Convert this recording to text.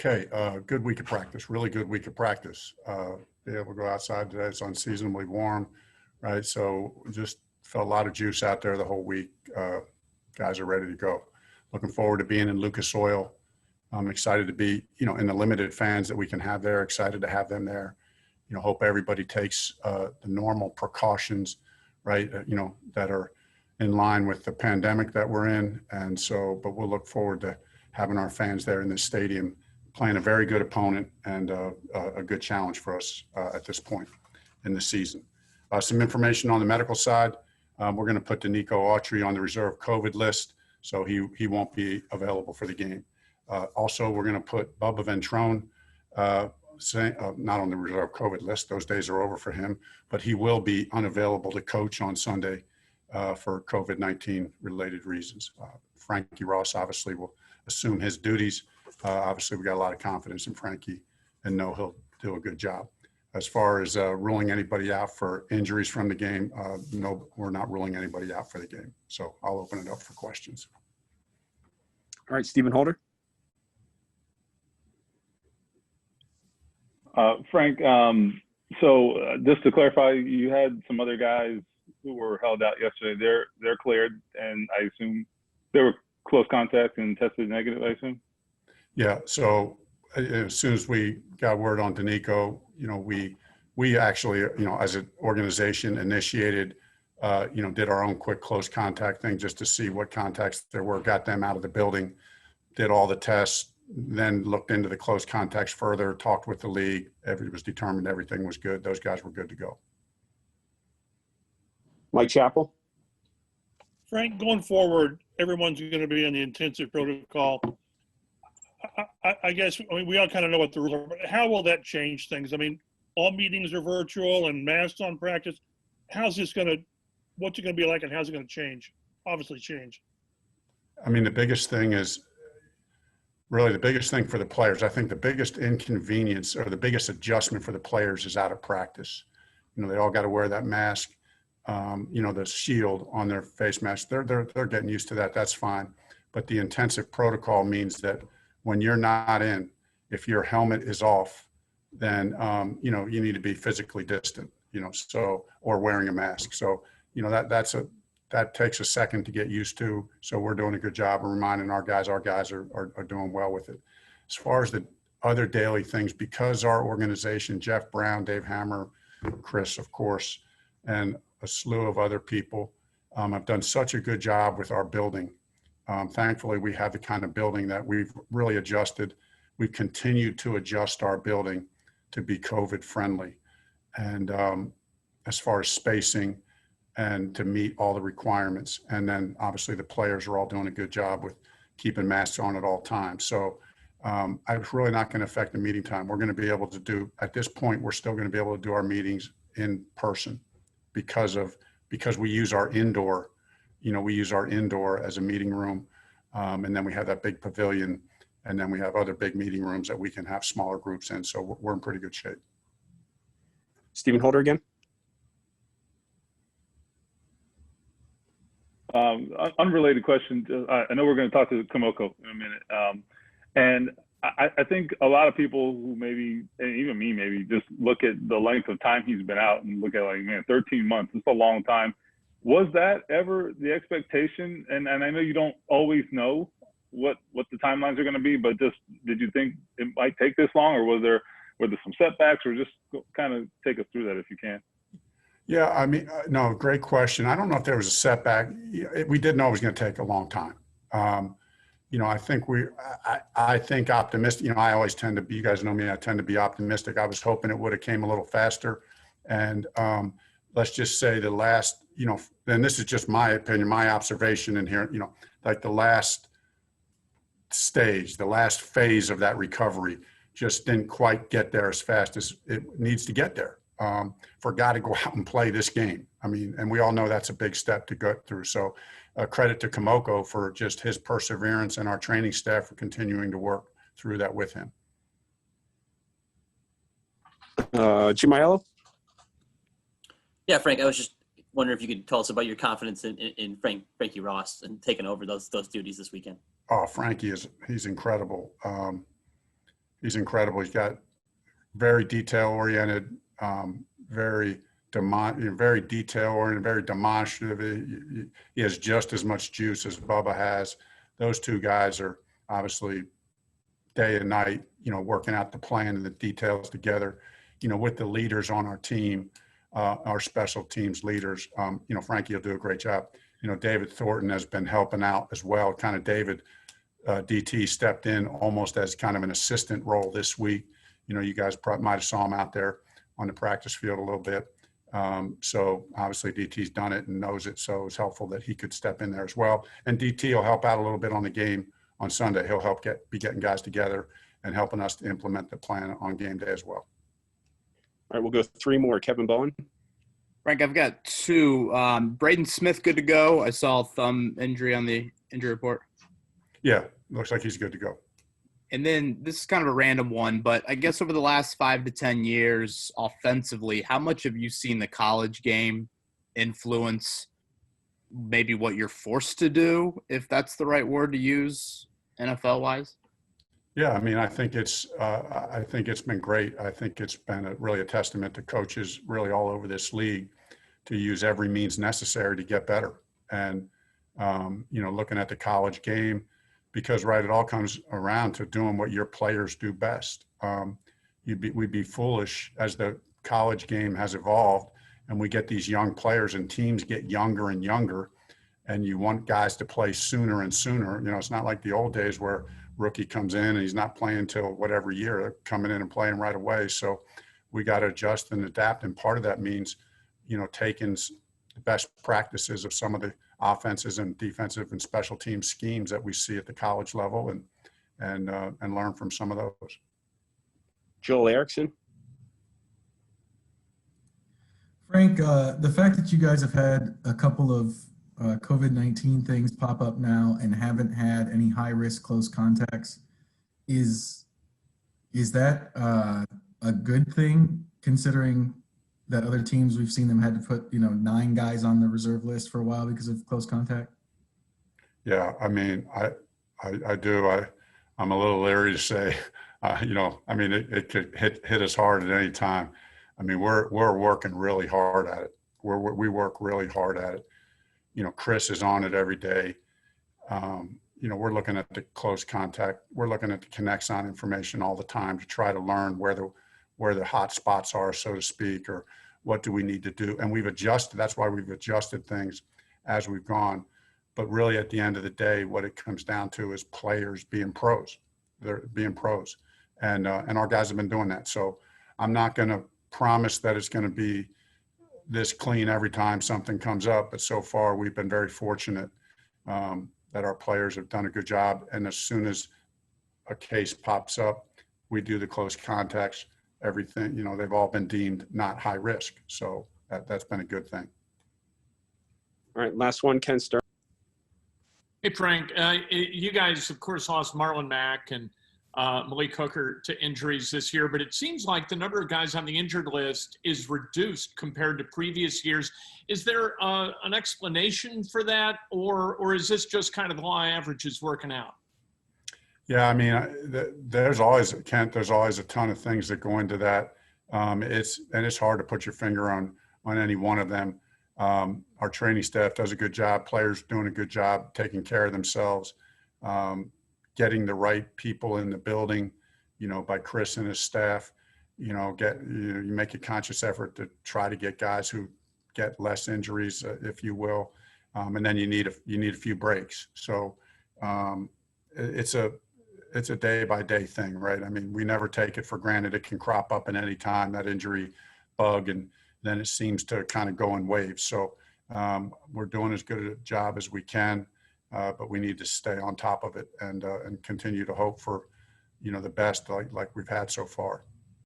Okay, good week of practice, really good week of practice. Be able to go outside today. It's unseasonably warm, right? So just felt a lot of juice out there the whole week. Guys are ready to go. Looking forward to being in Lucas Oil. I'm excited to be, in the limited fans that we can have there, excited to have them there. Hope everybody takes the normal precautions, right, that are in line with the pandemic that we're in. And so, but we'll look forward to having our fans there in this stadium, playing a very good opponent and a good challenge for us at this point in the season. Some information on the medical side. We're going to put Denico Autry on the reserve COVID list, so he won't be available for the game. Also, we're going to put Bubba Ventrone not on the reserve COVID list. Those days are over for him, but he will be unavailable to coach on Sunday for COVID-19 related reasons. Frankie Ross obviously will assume his duties. Obviously, we got a lot of confidence in Frankie and know he'll do a good job. As far as ruling anybody out for injuries from the game, no, we're not ruling anybody out for the game. So I'll open it up for questions. All right, Stephen Holder. Frank, so just to clarify, you had some other guys who were held out yesterday. They're cleared, and I assume they were close contact and tested negative, I assume? Yeah, so as soon as we got word on Denico, we actually, as an organization initiated, did our own quick close contact thing just to see what contacts there were, got them out of the building, did all the tests, then looked into the close contacts further, talked with the league. It was determined everything was good. Those guys were good to go. Mike Chappell. Frank, going forward, everyone's going to be in the intensive protocol. I guess we all kind of know what the rules are, but how will that change things? I mean, all meetings are virtual and masks on practice. What's it going to be like and how's it going to change? Obviously change. I mean, the biggest thing for the players, I think the biggest inconvenience or the biggest adjustment for the players is out of practice. They all got to wear that mask, the shield on their face mask. They're getting used to that. That's fine. But the intensive protocol means that when you're not in, if your helmet is off, then, you need to be physically distant, or wearing a mask. So, that takes a second to get used to. So we're doing a good job of reminding our guys are doing well with it. As far as the other daily things, because our organization, Jeff Brown, Dave Hammer, Chris, of course, and a slew of other people have done such a good job with our building. Thankfully, we have the kind of building that we've really adjusted. We've continued to adjust our building to be COVID friendly. And as far as spacing and to meet all the requirements. And then obviously the players are all doing a good job with keeping masks on at all times. So it's really not going to affect the meeting time. We're going to be able to do, at this point, we're still going to be able to do our meetings in person because we use our indoor, as a meeting room. And then we have that big pavilion, and then we have other big meeting rooms that we can have smaller groups in. So we're in pretty good shape. Stephen Holder again. Unrelated question. I know we're going to talk to Kemoko in a minute. And I think a lot of people who maybe, and even me maybe, just look at the length of time he's been out and look at 13 months. It's a long time. Was that ever the expectation? And I know you don't always know what the timelines are going to be, but just did you think it might take this long, or were there some setbacks, or just kind of take us through that if you can? Yeah, I mean, no, great question. I don't know if there was a setback. We did know it was going to take a long time. I think optimistic, I always tend to be, you guys know me, I tend to be optimistic. I was hoping it would have came a little faster. And let's just say the last, and this is just my opinion, my observation in here, like the last stage, the last phase of that recovery just didn't quite get there as fast as it needs to get there. For a guy to go out and play this game. I mean, and we all know that's a big step to go through. So credit to Kemoko for just his perseverance and our training staff for continuing to work through that with him. Jim Aiello? Yeah, Frank, I was just wondering if you could tell us about your confidence in Frankie Ross and taking over those duties this weekend. Oh, Frankie he's incredible. He's incredible. He's got very detail oriented, very very detail oriented, very demonstrative. He has just as much juice as Bubba has. Those two guys are obviously day and night, working out the plan and the details together, with the leaders on our team, our special teams leaders. Frankie will do a great job. David Thornton has been helping out as well. Kind of David, DT stepped in almost as kind of an assistant role this week. You guys might have saw him out there on the practice field a little bit. So obviously DT's done it and knows it. So it's helpful that he could step in there as well. And DT will help out a little bit on the game on Sunday. He'll help be getting guys together and helping us to implement the plan on game day as well. All right, we'll go 3 more. Kevin Bowen. Frank, I've got 2. Braden Smith, good to go. I saw a thumb injury on the injury report. Yeah, looks like he's good to go. And then this is kind of a random one, but I guess over the last 5 to 10 years offensively, how much have you seen the college game influence maybe what you're forced to do, if that's the right word to use, NFL-wise? Yeah, I mean, I think it's been great. I think it's been really a testament to coaches really all over this league to use every means necessary to get better. And, looking at the college game, because it all comes around to doing what your players do best. We'd be foolish as the college game has evolved and we get these young players and teams get younger and younger, and you want guys to play sooner and sooner. It's not like the old days where rookie comes in and he's not playing till whatever year. They're coming in and playing right away. So we got to adjust and adapt. And part of that means, taking the best practices of some of the offenses and defensive and special team schemes that we see at the college level and learn from some of those. Joel Erickson. Frank, the fact that you guys have had a couple of COVID-19 things pop up now and haven't had any high-risk close contacts, is that a good thing, considering that other teams, we've seen them had to put 9 guys on the reserve list for a while because of close contact? Yeah, I mean, I do. I'm a little leery to say, it could hit us hard at any time. I mean, we're working really hard at it. We work really hard at it. Chris is on it every day. We're looking at the close contact. We're looking at the connects on information all the time to try to learn where the hot spots are, so to speak, or what do we need to do. And we've adjusted. That's why we've adjusted things as we've gone. But really, at the end of the day, what it comes down to is players being pros. They're being pros. And our guys have been doing that. So I'm not going to promise that it's going to be this clean every time something comes up. But so far, we've been very fortunate that our players have done a good job. And as soon as a case pops up, we do the close contacts, everything, they've all been deemed not high risk. So that's been a good thing. All right, last one, Ken Stern. Hey, Frank, you guys, of course, lost Marlon Mack and Malik Hooker to injuries this year, but it seems like the number of guys on the injured list is reduced compared to previous years. Is there an explanation for that, or is this just kind of the law averages working out? Yeah, I mean, there's always a ton of things that go into that. It's hard to put your finger on any one of them. Our training staff does a good job. Players doing a good job taking care of themselves, getting the right people in the building, by Chris and his staff. You make a conscious effort to try to get guys who get less injuries, if you will, and then you need a few breaks. So it's a day-by-day thing, right? I mean, we never take it for granted. It can crop up at any time, that injury bug, and then it seems to kind of go in waves. So we're doing as good a job as we can, but we need to stay on top of it and continue to hope for, the best like we've had so far.